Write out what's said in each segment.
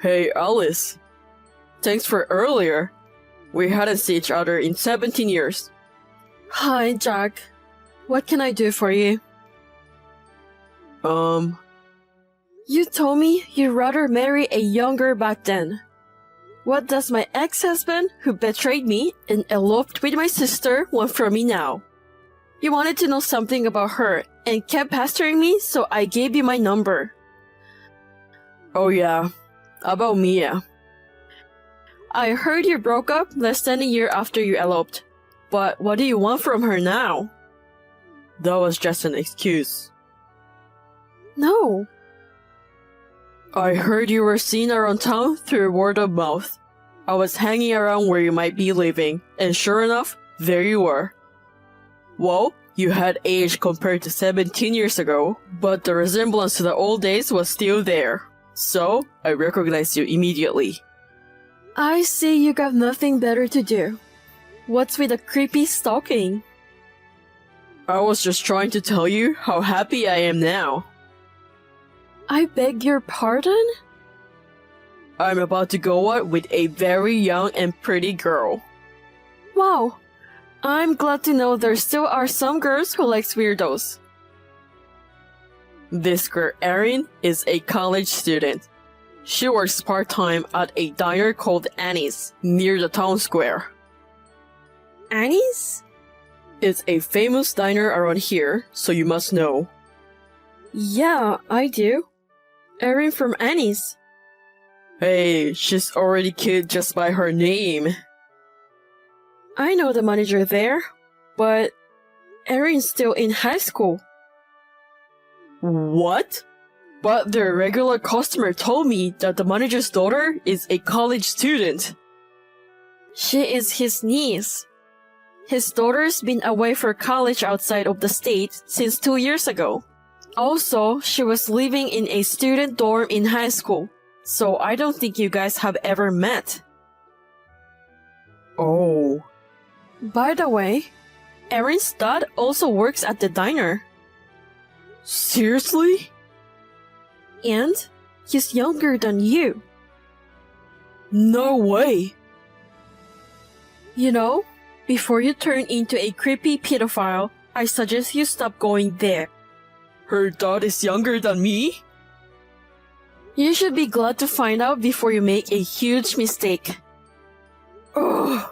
Hey, Alice. Thanks for earlier. We hadn't seen each other in 17 years. Hi, Jack. What can I do for you? You told me you'd rather marry a younger back then. What does my ex-husband, who betrayed me and eloped with my sister, want from me now? You wanted to know something about her and kept pestering me, so I gave you my number. Oh yeah, about Mia. I heard you broke up less than a year after you eloped. But what do you want from her now? That was just an excuse. No. I heard you were seen around town through word of mouth. I was hanging around where you might be living, and sure enough, there you were. Well, you had aged compared to 17 years ago, but the resemblance to the old days was still there. So, I recognized you immediately. I see you got nothing better to do. What's with the creepy stalking? I was just trying to tell you how happy I am now. I beg your pardon? I'm about to go out with a very young and pretty girl. Wow. I'm glad to know there still are some girls who likes weirdos. This girl, Erin, is a college student. She works part-time at a diner called Annie's, near the town square. Annie's? It's a famous diner around here, so you must know. Yeah, I do. Erin from Annie's. Hey, she's already cute just by her name. I know the manager there, but Erin's still in high school. What? But the regular customer told me that the manager's daughter is a college student. She is his niece. His daughter's been away for college outside of the state since 2 years ago. Also, she was living in a student dorm in high school, so I don't think you guys have ever met. Oh. By the way, Erin's dad also works at the diner. Seriously? And he's younger than you. No way. You know, before you turn into a creepy pedophile, I suggest you stop going there. Her dad is younger than me? You should be glad to find out before you make a huge mistake. Ugh.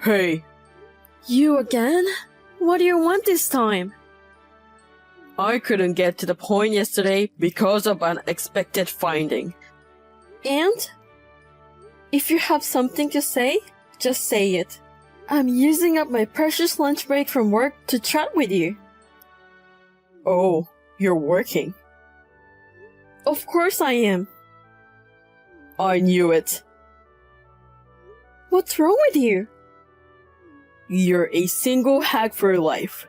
Hey. You again? What do you want this time? I couldn't get to the point yesterday because of an unexpected finding. And? If you have something to say, just say it. I'm using up my precious lunch break from work to chat with you. Oh, you're working. Of course I am. I knew it. What's wrong with you? You're a single hack for life.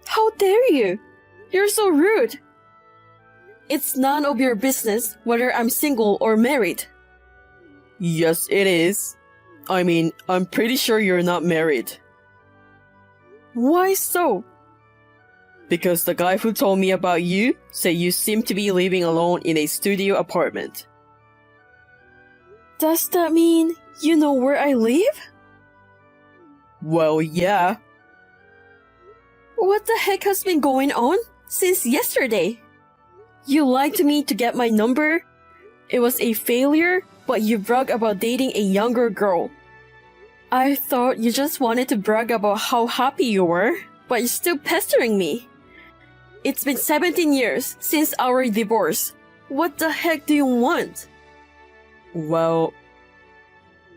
How dare you? You're so rude. It's none of your business whether I'm single or married. Yes, it is. I mean, I'm pretty sure you're not married. Why so? Because the guy who told me about you said you seem to be living alone in a studio apartment. Does that mean you know where I live? Well, yeah. What the heck has been going on since yesterday? You lied to me to get my number. It was a failure, but you brag about dating a younger girl. I thought you just wanted to brag about how happy you were, but you're still pestering me. It's been 17 years since our divorce. What the heck do you want? Well,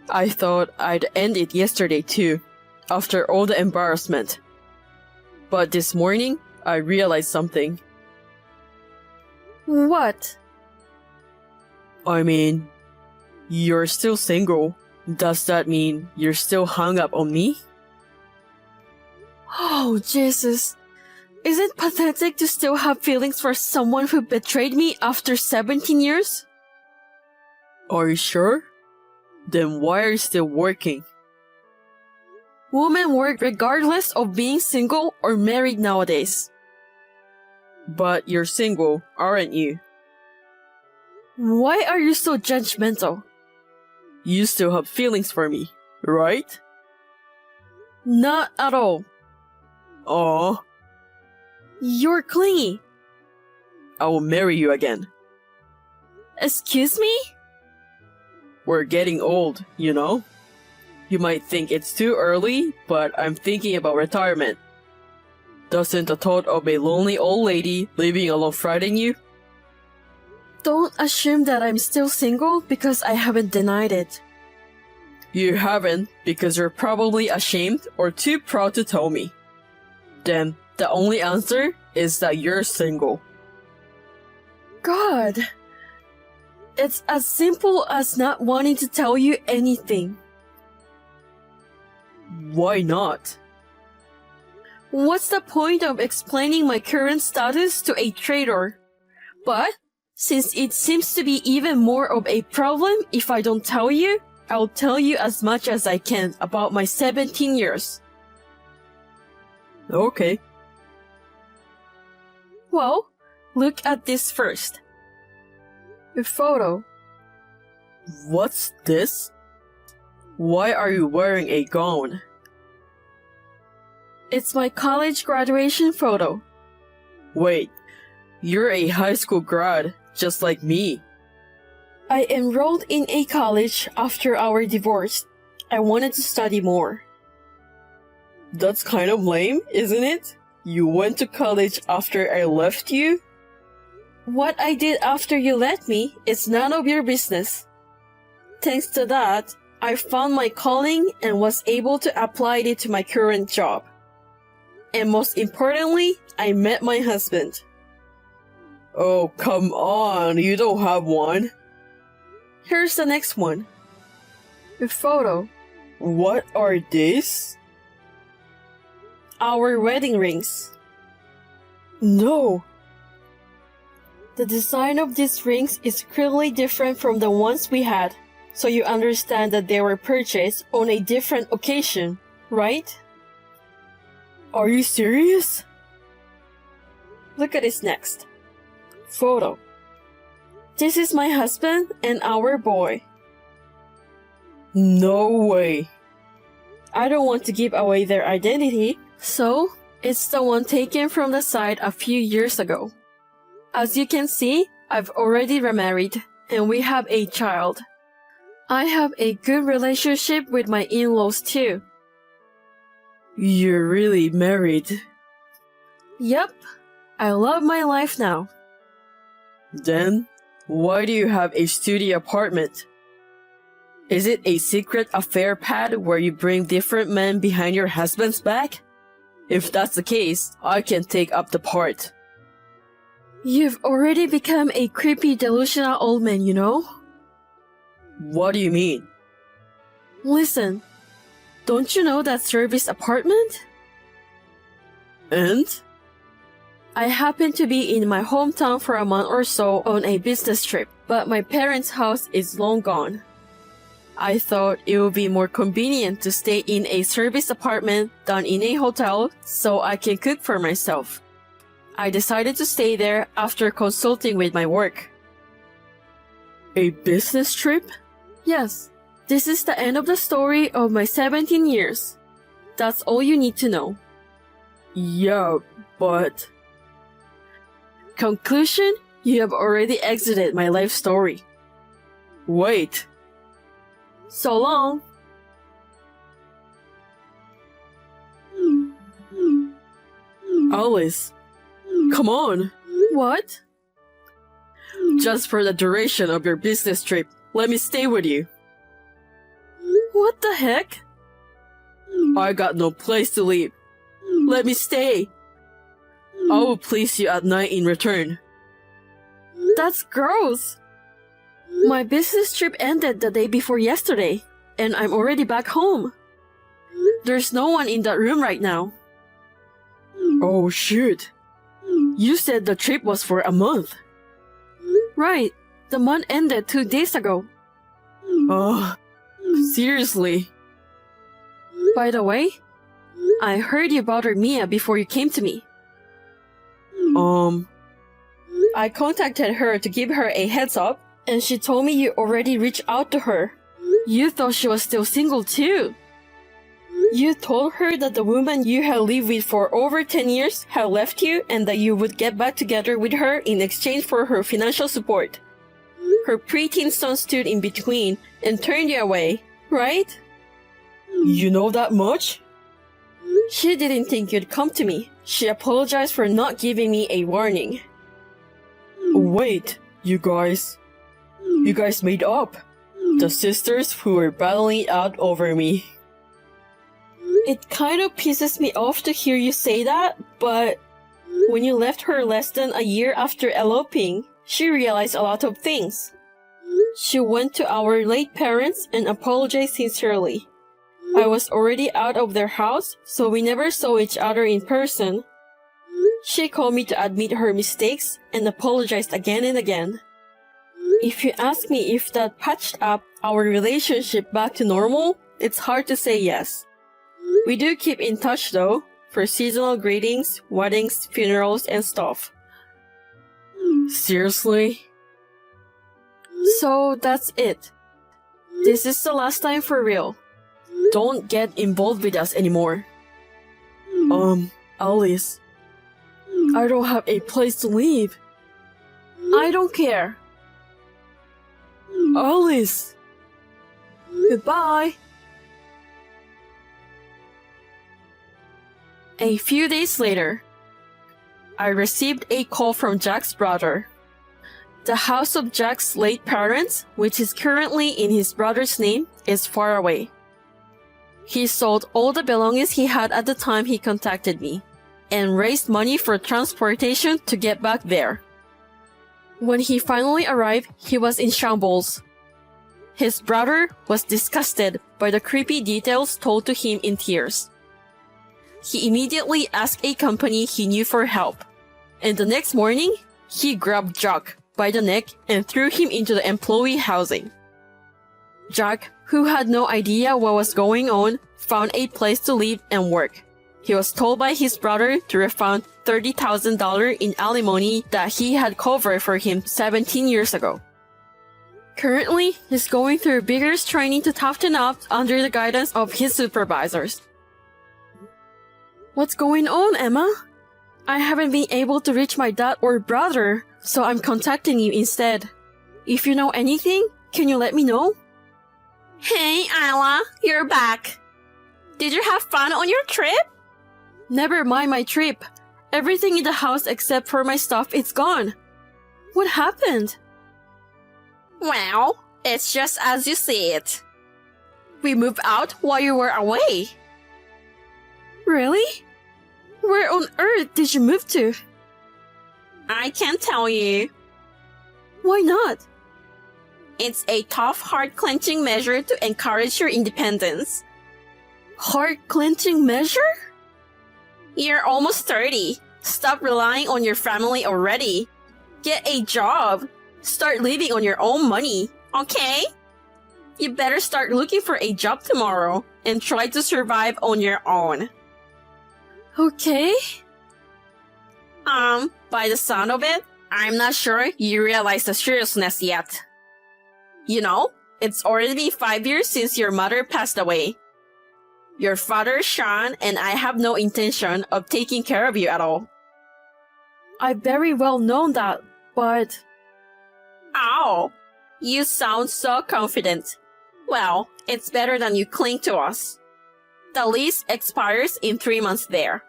I thought I'd end it yesterday too, after all the embarrassment. But this morning, I realized something. What? I mean, you're still single. Does that mean you're still hung up on me? Oh, Jesus. Is it pathetic to still have feelings for someone who betrayed me after 17 years? Are you sure? Then why are you still working? Women work regardless of being single or married nowadays. But you're single, aren't you? Why are you so judgmental? You still have feelings for me, right? Not at all. Aw, You're clingy. I will marry you again. Excuse me? We're getting old, you know? You might think it's too early, but I'm thinking about retirement. Doesn't the thought of a lonely old lady living alone frighten you? Don't assume that I'm still single because I haven't denied it. You haven't because you're probably ashamed or too proud to tell me. Then the only answer is that you're single. God. It's as simple as not wanting to tell you anything. Why not? What's the point of explaining my current status to a traitor? But, since it seems to be even more of a problem if I don't tell you, I'll tell you as much as I can about my 17 years. Okay. Well, look at this first. A photo. What's this? Why are you wearing a gown? It's my college graduation photo. Wait, you're a high school grad, just like me. I enrolled in a college after our divorce. I wanted to study more. That's kind of lame, isn't it? You went to college after I left you? What I did after you left me is none of your business. Thanks to that, I found my calling and was able to apply it to my current job. And most importantly, I met my husband. Oh, come on, you don't have one. Here's the next one. A photo. What are these? Our wedding rings. No. The design of these rings is clearly different from the ones we had, so you understand that they were purchased on a different occasion, right? Are you serious? Look at this next. Photo. This is my husband and our boy. No way. I don't want to give away their identity, so it's the one taken from the side a few years ago. As you can see, I've already remarried, and we have a child. I have a good relationship with my in-laws too. You're really married. Yep, I love my life now. Then, why do you have a studio apartment? Is it a secret affair pad where you bring different men behind your husband's back? If that's the case, I can take up the part. You've already become a creepy, delusional old man, you know? What do you mean? Listen, don't you know that service apartment? And? I happened to be in my hometown for a month or so on a business trip, but my parents' house is long gone. I thought it would be more convenient to stay in a service apartment than in a hotel so I can cook for myself. I decided to stay there after consulting with my work. A business trip? Yes, this is the end of the story of my 17 years. That's all you need to know. Yeah, but... Conclusion, you have already exited my life story. Wait. So long. Alice, come on. What? Just for the duration of your business trip, let me stay with you. What the heck? I got no place to live. Let me stay. I will please you at night in return. That's gross. My business trip ended the day before yesterday, and I'm already back home. There's no one in that room right now. Oh shoot. You said the trip was for a month. Right, the month ended 2 days ago. Seriously? By the way, I heard you bothered Mia before you came to me. I contacted her to give her a heads up, and she told me you already reached out to her. You thought she was still single too. You told her that the woman you had lived with for over 10 years had left you and that you would get back together with her in exchange for her financial support. Her preteen son stood in between and turned you away, right? You know that much? She didn't think you'd come to me. She apologized for not giving me a warning. Wait, you guys made up. The sisters who were battling it out over me. It kind of pisses me off to hear you say that, but when you left her less than a year after eloping, she realized a lot of things. She went to our late parents and apologized sincerely. I was already out of their house, so we never saw each other in person. She called me to admit her mistakes and apologized again and again. If you ask me if that patched up our relationship back to normal, it's hard to say yes. We do keep in touch though, for seasonal greetings, weddings, funerals, and stuff. Seriously? So that's it. This is the last time for real. Don't get involved with us anymore. Alice. I don't have a place to live. I don't care. Alice! Goodbye. A few days later, I received a call from Jack's brother. The house of Jack's late parents, which is currently in his brother's name, is far away. He sold all the belongings he had at the time he contacted me, and raised money for transportation to get back there. When he finally arrived, he was in shambles. His brother was disgusted by the creepy details told to him in tears. He immediately asked a company he knew for help, and the next morning, he grabbed Jack by the neck and threw him into the employee housing. Jack, who had no idea what was going on, found a place to live and work. He was told by his brother to refund $30,000 in alimony that he had covered for him 17 years ago. Currently, he's going through vigorous training to toughen up under the guidance of his supervisors. What's going on, Emma? I haven't been able to reach my dad or brother, so I'm contacting you instead. If you know anything, can you let me know? Hey, Isla, you're back. Did you have fun on your trip? Never mind my trip. Everything in the house except for my stuff is gone. What happened? Well, it's just as you see it. We moved out while you were away. Really? Where on earth did you move to? I can't tell you. Why not? It's a tough heart-clenching measure to encourage your independence. Heart-clenching measure? You're almost 30. Stop relying on your family already. Get a job. Start living on your own money, okay? You better start looking for a job tomorrow and try to survive on your own. Okay. By the sound of it, I'm not sure you realize the seriousness yet. You know, it's already been 5 years since your mother passed away. Your father, Sean, and I have no intention of taking care of you at all. I very well know that, but... Ow! You sound so confident. Well, it's better than you cling to us. The lease expires in 3 months there.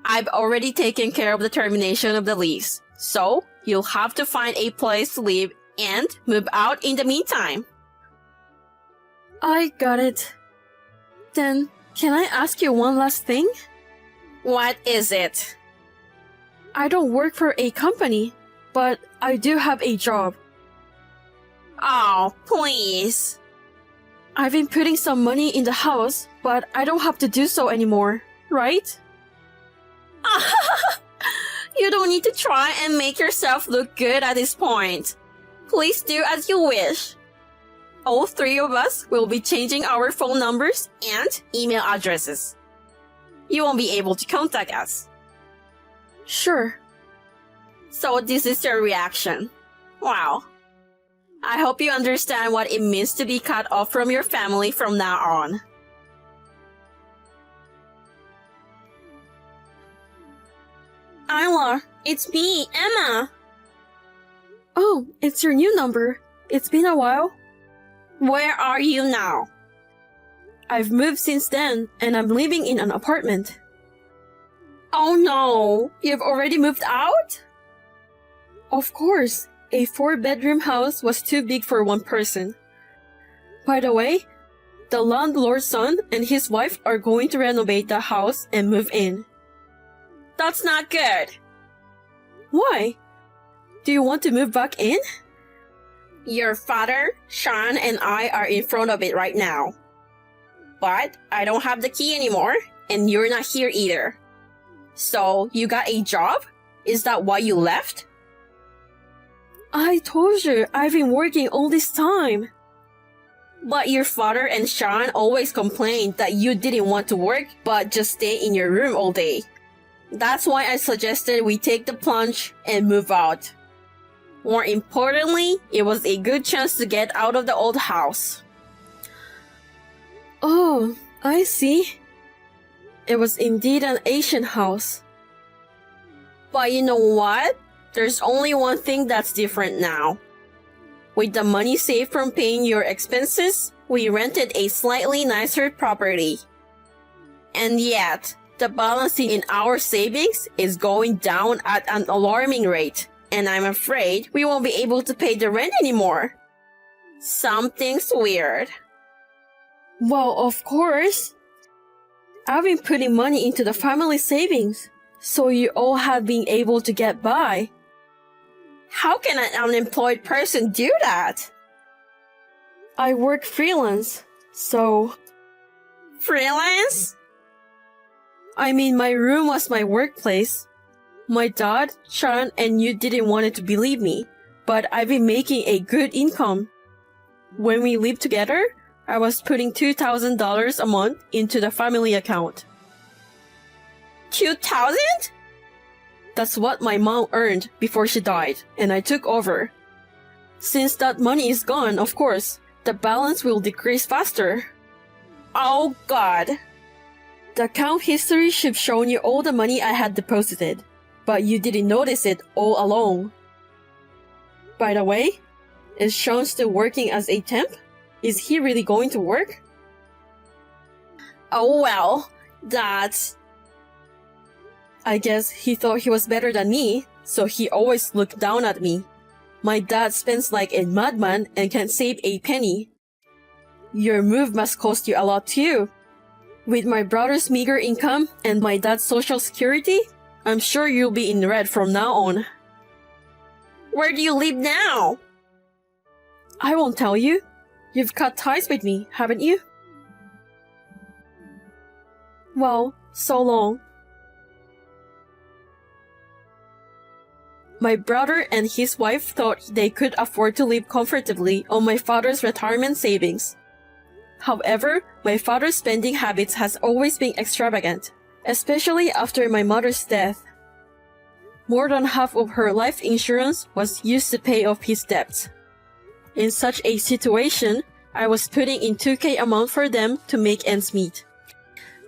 I've already taken care of the termination of the lease, so you'll have to find a place to live and move out in the meantime. I got it. Then, can I ask you one last thing? What is it? I don't work for a company, but I do have a job. Oh, please. I've been putting some money in the house, but I don't have to do so anymore, right? You don't need to try and make yourself look good at this point. Please do as you wish. All 3 of us will be changing our phone numbers and email addresses. You won't be able to contact us. Sure. So this is your reaction. Wow. I hope you understand what it means to be cut off from your family from now on. Isla, it's me, Emma. Oh, it's your new number. It's been a while. Where are you now? I've moved since then, and I'm living in an apartment. Oh no, you've already moved out? Of course, a 4-bedroom house was too big for one person. By the way, the landlord's son and his wife are going to renovate the house and move in. That's not good. Why? Do you want to move back in? Your father, Sean, and I are in front of it right now. But I don't have the key anymore, and you're not here either. So, you got a job? Is that why you left? I told you, I've been working all this time. But your father and Sean always complained that you didn't want to work but just stay in your room all day. That's why I suggested we take the plunge and move out. More importantly, it was a good chance to get out of the old house. Oh, I see. It was indeed an Asian house. But you know what? There's only one thing that's different now. With the money saved from paying your expenses, we rented a slightly nicer property. And yet, the balance in our savings is going down at an alarming rate, and I'm afraid we won't be able to pay the rent anymore. Something's weird. Well, of course. I've been putting money into the family savings, so you all have been able to get by. How can an unemployed person do that? I work freelance, so... Freelance? I mean, my room was my workplace. My dad, Sean, and you didn't want to believe me, but I've been making a good income. When we lived together, I was putting $2,000 a month into the family account. 2,000? That's what my mom earned before she died, and I took over. Since that money is gone, of course, the balance will decrease faster. Oh God. The account history should show you all the money I had deposited, but you didn't notice it all along. By the way, is Sean still working as a temp? Is he really going to work? Oh well, that's... I guess he thought he was better than me, so he always looked down at me. My dad spends like a madman and can't save a penny. Your move must cost you a lot too. With my brother's meager income and my dad's social security, I'm sure you'll be in red from now on. Where do you live now? I won't tell you. You've cut ties with me, haven't you? Well, so long. My brother and his wife thought they could afford to live comfortably on my father's retirement savings. However, my father's spending habits has always been extravagant, especially after my mother's death. More than half of her life insurance was used to pay off his debts. In such a situation, I was putting in 2K amount for them to make ends meet.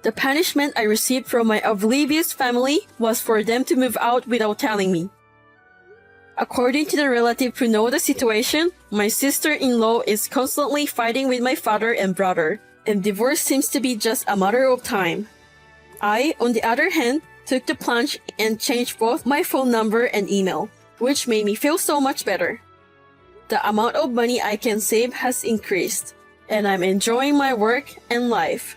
The punishment I received from my oblivious family was for them to move out without telling me. According to the relative who know the situation, my sister-in-law is constantly fighting with my father and brother, and divorce seems to be just a matter of time. I, on the other hand, took the plunge and changed both my phone number and email, which made me feel so much better. The amount of money I can save has increased, and I'm enjoying my work and life.